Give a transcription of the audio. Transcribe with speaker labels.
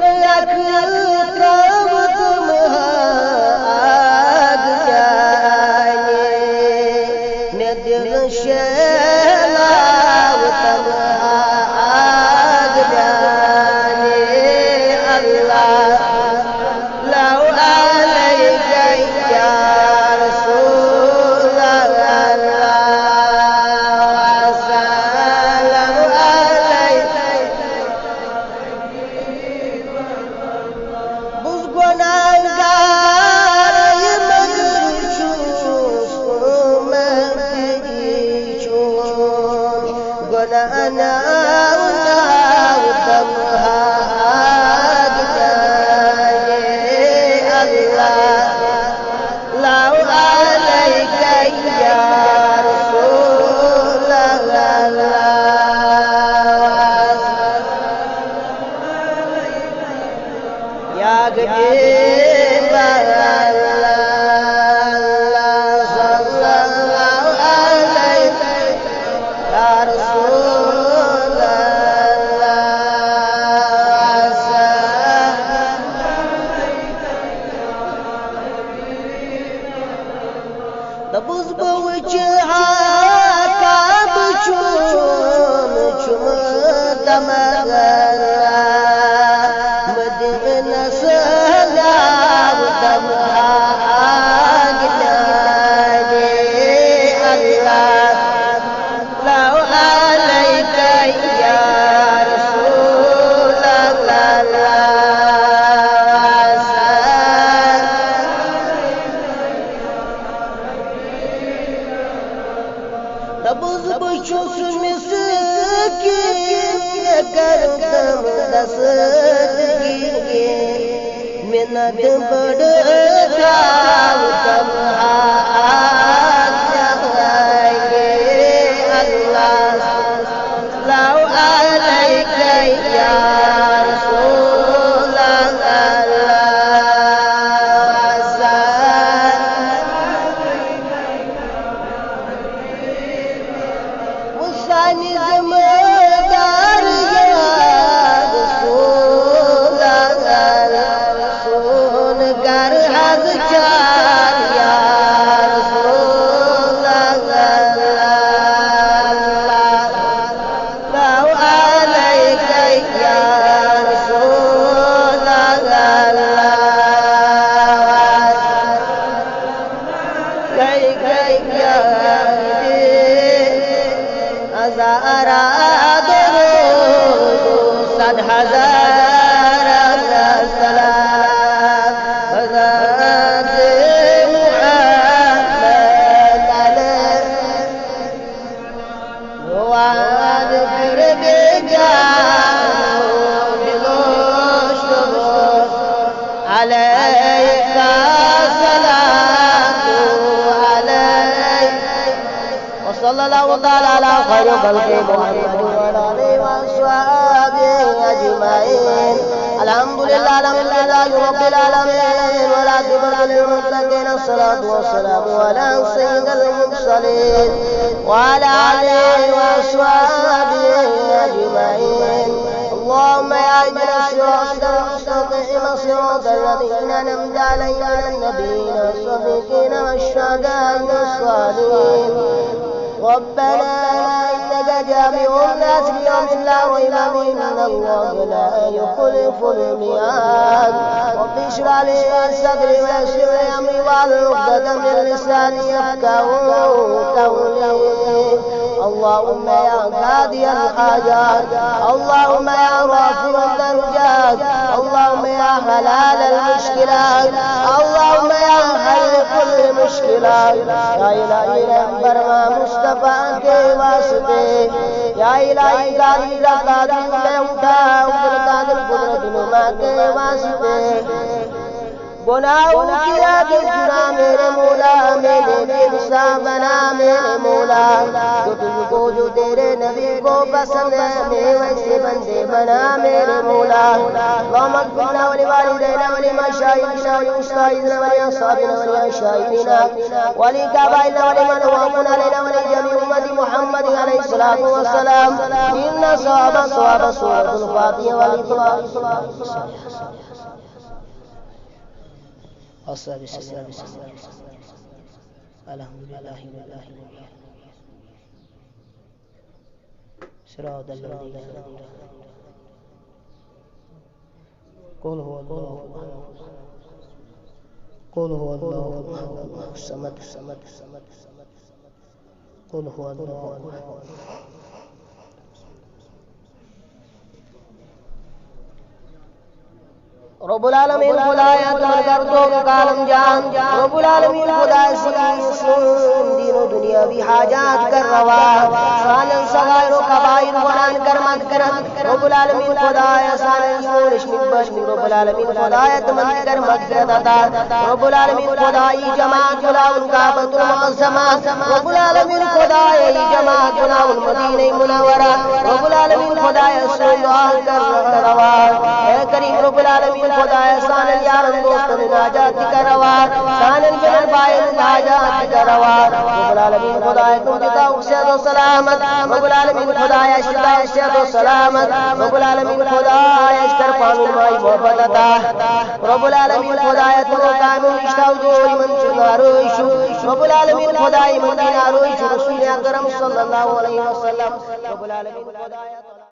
Speaker 1: गर अख त्रव तुम आग जाने ने दिल शैलाव तम आग जाने अल्लाह लाओ अलैका या रसूल अल्लाह सलाम अलैका बुज़ गुनाहगार ये मगर चूस मैं चूस गुनाह ना तम आग जाने अल्लाह लाओ अलैका या रसूल अल्लाह या गरीब अल्लाह सल्लल्लाहु अलैहि या रसूल Dabuz boğucu hakab çun çun damagala Medine salav damagilani Allah Lau alayka ya Rasul Allah Dabuz boşus miskin kardım dasdgi minat bada tam Allah lau alayka ya Rasul ज़िम्मेदार या रसूल सुन कर हज चार या रसूल लाओ अलैका या रसूल हज़ारा सद हज़ारा सलाम हज़रत मुहम्मद अलैहि वाद फिर बेजान दिलोश अलैका सलाम अलैका वसल्लल्लाहु तआला अला खैरि खल्क़ि मुहम्मद व आलिहि व अस्हाबिहि अजमईन अल्हम्दुलिल्लाह रब्बिल आलमीन व आक़िबतु लिल मुत्तक़ीन अस्सलातु वस्सलामु अला सय्यिदिल मुरसलीन व अला आलिहि व अस्हाबिहि अजमईन اللهم يا اهدنا الصراط المستقيم صراط الذين انعمت عليهم من النبيين والصديقين والشهداء والصالحين ربنا انك جامع الناس ليوم لا ريب فيه ان الله لا يخلف الميعاد رب اشرح لي صدري ويسر لي امري واحلل عقدة من لساني يفقهوا قولي اللهم يا قاضي الحاجات اللهم يا رافع الدرجات اللهم يا حلال المشكلات اللهم يا حل كل مشكلات يا الهي برما मुस्तफा के वास्ते या इलाही गारी कादिर में उठा ऊपर कादिर कुदरत नुमा के वास्ते गुनाहों की आग जुना मेरे मौला, मैंने इंसान बना मेरे मौला, जो तुझको जो तेरे नबी को पसंद है मैं वैसे बंदे बना मेरे मौला। वमग़फ़िरना वलिवालिदैना वलिमशाइखिना वलिउस्तादिना वलिअस्हाबिना वलिअशाइखिना वलिकाबाइना वलिमन हुवा अलैना वलिजमीइ उम्मति मुहम्मद अलैहिस्सलातु वस्सलाम। इन्ना सवाब सूरतुल फातिहा वलिक़राअ अल्हम्दुलिल्लाहि रब्बिल आलमीन। सिरातल लज़ीना कुल हुवल्लाहु समद कुल हुवल्लाहु रब्बुल आलमीन खुदाया तुम कर दो कालम जान, रब्बुल आलमीन खुदाया सुन दीनो दुनिया भी हाजात कर रवा, सानन सगाइरो कबाइर वनान कर मत कर, रब्बुल आलमीन खुदाया सानन सोनिश निबश रब्बुल आलमीन खुदाया तुम कर मगफिरत अता, रब्बुल आलमीन खुदाई जमात बुलाउन काबतुल मुअज़्ज़मा, रब्बुल आलमीन खुदाया जमात बुलाउन मदीना मुनव्वरा, रब्बुल आलमीन खुदाया सुन दुआ कर रवा। ए करीम रब्बुल आलमीन खुदाया सानन यारन दोस्तन नाजात करवा, सानन जन बायन नाजात करवा, रब्बुल आलमीन खुदाया तुम जिता उक्सद सलामत, रब्बुल आलमीन खुदाया शिदा उक्सद सलामत, रब्बुल आलमीन खुदाया इश्कर पामिन माई मोहब्बत अता, रब्बुल आलमीन खुदाया तुम कामिल इश्ताउ जोरी मन सुनारोइशु, रब्बुल आलमीन खुदाया मन दिनारोइशु रसूल अकरम सल्लल्लाहु अलैहि वसल्लम, रब्बुल आलमीन खुदाया